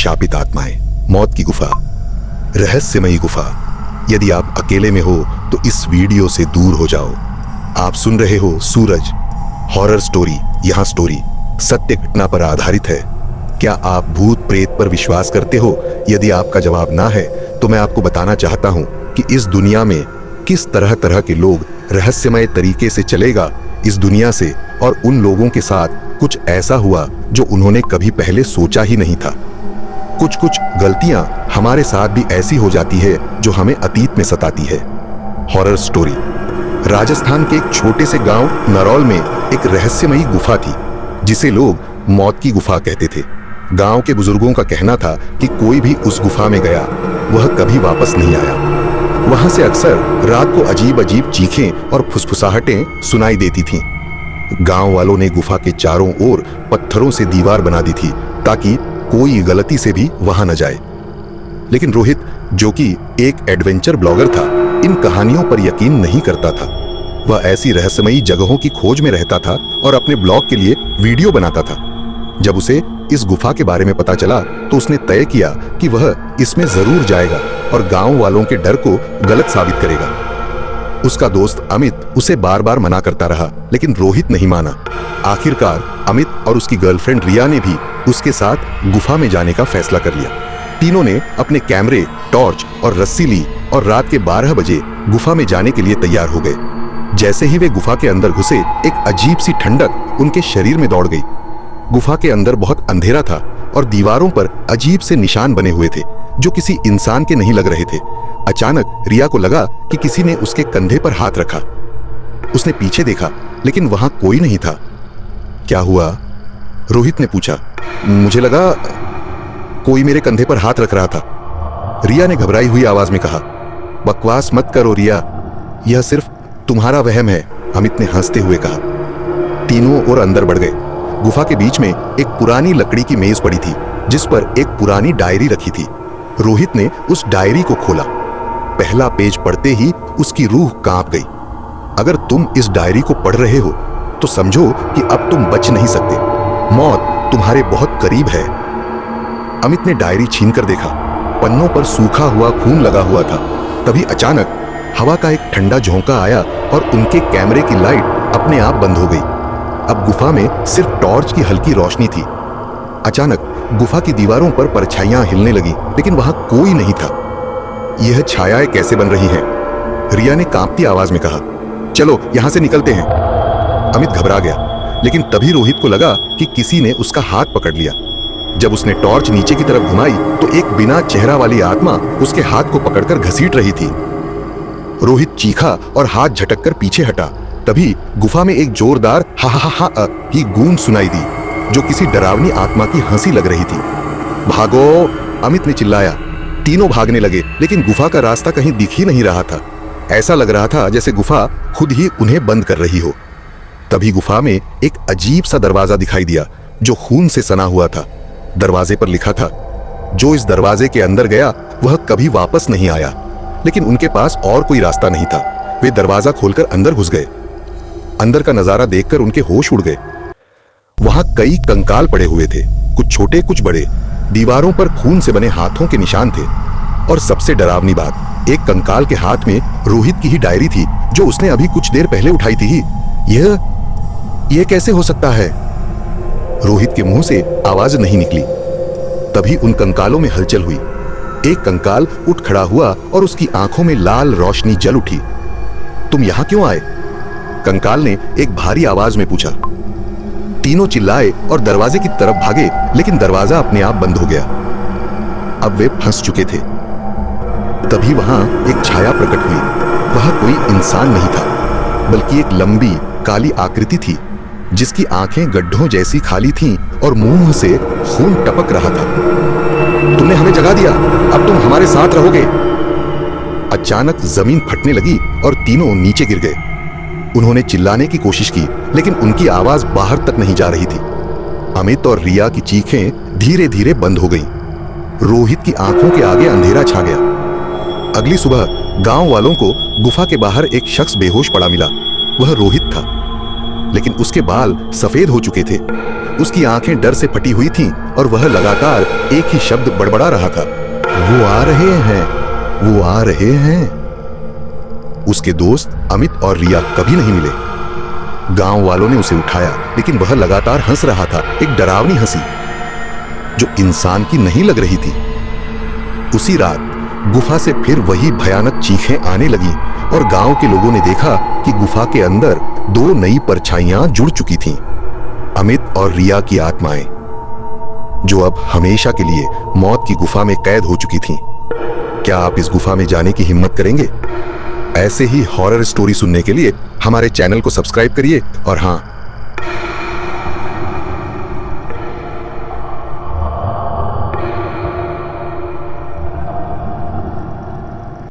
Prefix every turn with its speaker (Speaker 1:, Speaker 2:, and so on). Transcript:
Speaker 1: शापित आत्माएं। मौत की गुफा, रहस्यमयी गुफा। यदि आप अकेले में हो तो इस वीडियो से दूर हो जाओ। आप सुन रहे हो सूरज हॉरर स्टोरी। यहां स्टोरी सत्य घटना पर आधारित है। क्या आप भूत प्रेत पर विश्वास करते हो? यदि आपका जवाब ना है तो मैं आपको बताना चाहता हूं कि इस दुनिया में किस तरह तरह के लोग रहस्यमय तरीके से चलेगा इस दुनिया से, और उन लोगों के साथ कुछ ऐसा हुआ जो उन्होंने कभी पहले सोचा ही नहीं था। कुछ कुछ गलतियां हमारे साथ भी ऐसी हो जाती है जो हमें अतीत में सताती है। Horror story. राजस्थान के एक छोटे से गांव नरौल में एक रहस्यमयी गुफा थी जिसे लोग मौत की गुफा कहते थे। गांव के बुजुर्गों का कहना था कि कोई भी उस गुफा में गया वह कभी वापस नहीं आया। वहां से अक्सर रात को अजीब अजीब चीखें और फुसफुसाहटें सुनाई देती थीं। गांव वालों ने गुफा के चारों ओर पत्थरों से दीवार बना दी थी ताकि कोई गलती से भी वहां न जाए। लेकिन रोहित, जो कि एक एडवेंचर ब्लॉगर था, इन कहानियों पर यकीन नहीं करता था। वह ऐसी रहस्यमयी जगहों की खोज में रहता था और अपने ब्लॉग के लिए वीडियो बनाता था। जब उसे इस गुफा के बारे में पता चला तो उसने तय किया कि वह इसमें जरूर जाएगा और गांव वालों के डर को गलत साबित करेगा। उसका दोस्त अमित उसे बार बार मना करता रहा, लेकिन रोहित नहीं माना। आखिरकार अमित और उसकी गर्लफ्रेंड रिया ने भी उसके साथ गुफा में जाने का फैसला कर लिया। तीनों ने अपने कैमरे, टॉर्च और रस्सी ली और रात के 12 बजे गुफा में जाने के लिए तैयार हो गए। जैसे ही वे गुफा के अंदर घुसे, एक अजीब सी ठंडक उनके शरीर में दौड़ गई। गुफा के अंदर बहुत अंधेरा था और दीवारों पर अजीब से निशान बने हुए थे जो किसी इंसान के नहीं लग रहे थे। अचानक रिया को लगा कि किसी ने उसके कंधे पर हाथ रखा। उसने पीछे देखा लेकिन वहां कोई नहीं था। क्या हुआ? रोहित ने पूछा। मुझे लगा कोई मेरे कंधे पर हाथ रख रहा था, रिया ने घबराई हुई आवाज में कहा। बकवास मत करो रिया, यह सिर्फ तुम्हारा वहम है, अमित ने हंसते हुए कहा। तीनों और अंदर बढ़ गए। गुफा के बीच में एक पुरानी लकड़ी की मेज पड़ी थी जिस पर एक पुरानी डायरी रखी थी। रोहित ने उस डायरी को खोला। पहला पेज पढ़ते ही उसकी रूह कांप गई। अगर तुम इस डायरी को पढ़ रहे हो तो समझो कि अब तुम बच नहीं सकते। मौत तुम्हारे बहुत करीब है। अमित ने डायरी छीनकर देखा। पन्नों पर सूखा हुआ खून लगा हुआ था। तभी अचानक हवा का एक ठंडा झोंका आया और उनके कैमरे की लाइट अपने आप बंद हो गई। अब गुफा में सिर्फ टॉर्च की हल्की रोशनी थी। अचानक गुफा की दीवारों पर परछाइयां हिलने लगी, लेकिन वहां कोई नहीं था। यह छायाएं कैसे बन रही हैं? रिया ने कांपती आवाज में कहा। चलो यहां से निकलते हैं। अमित घबरा गया, लेकिन तभी रोहित को लगा कि किसी ने उसका हाथ पकड़ लिया। जब उसने टॉर्च नीचे की तरफ घुमाई तो एक बिना चेहरा वाली आत्मा उसके हाथ को पकड़कर घसीट रही थी। रोहित चीखा और हाथ झटककर पीछे हटा। तभी गुफा में एक जोरदार हा हा हा हा की गूंज सुनाई दी जो किसी डरावनी आत्मा की हंसी लग रही थी। भागो, अमित ने चिल्लाया। तीनों भागने लगे, लेकिन गुफा का रास्ता कहीं दिख ही नहीं रहा था। ऐसा लग रहा था जैसे गुफा खुद ही उन्हें बंद कर रही हो। तभी गुफा में एक अजीब सा दरवाजा दिखाई दिया जो खून से सना हुआ था। दरवाजे पर लिखा था, जो इस दरवाजे के अंदर गया वह कभी वापस नहीं आया। लेकिन उनके पास और कोई रास्ता नहीं था। वे दरवाजा खोलकर अंदर घुस गए। अंदर का नजारा देखकर उनके होश उड़ गए। वहां कई कंकाल पड़े हुए थे, कुछ छोटे कुछ बड़े। दीवारों पर खून से बने हाथों के निशान थे और सबसे डरावनी बात, एक कंकाल के हाथ में रोहित की ही डायरी थी जो उसने अभी कुछ देर पहले उठाई थी। यह कैसे हो सकता है? रोहित के मुंह से आवाज नहीं निकली। तभी उन कंकालों में हलचल हुई। एक कंकाल उठ खड़ा हुआ और उसकी आंखों में लाल रोशनी जल उठी। तुम यहां क्यों आए? कंकाल ने एक भारी आवाज में पूछा। तीनों चिल्लाए और दरवाजे की तरफ भागे, लेकिन दरवाजा अपने आप बंद हो गया। अब वे फंस चुके थे। तभी वहां एक छाया प्रकट हुई। वह कोई इंसान नहीं था, बल्कि एक लंबी काली आकृति थी जिसकी आंखें गड्ढों जैसी खाली थीं और मुंह से खून टपक रहा था। तुमने हमें जगा दिया, अब तुम हमारे साथ रहोगे। अचानक जमीन फटने लगी और तीनों नीचे गिर गए। उन्होंने चिल्लाने की कोशिश की, लेकिन उनकी आवाज बाहर तक नहीं जा रही थी। अमित और रिया की चीखें धीरे धीरे बंद हो गईं। रोहित की आंखों के आगे अंधेरा छा गया। अगली सुबह गांव वालों को गुफा के बाहर एक शख्स बेहोश पड़ा मिला। वह रोहित था, लेकिन उसके बाल सफेद हो चुके थे। उसकी आंखें डर से फटी हुई थीं और वह लगातार एक ही शब्द बड़बड़ा रहा था, वो आ रहे हैं, वो आ रहे हैं। उसके दोस्त अमित और रिया कभी नहीं मिले। गांव वालों ने उसे उठाया, लेकिन वह लगातार हंस रहा था, एक डरावनी हंसी जो इंसान की नहीं लग रही थी। उसी रात गुफा से फिर वही भयानक चीखें आने लगी और गांव के लोगों ने देखा कि गुफा के अंदर दो नई परछाइयां जुड़ चुकी थीं, अमित और रिया की आत्माएं, जो अब हमेशा के लिए मौत की गुफा में कैद हो चुकी थीं। क्या आप इस गुफा में जाने की हिम्मत करेंगे? ऐसे ही हॉरर स्टोरी सुनने के लिए हमारे चैनल को सब्सक्राइब करिए और हाँ,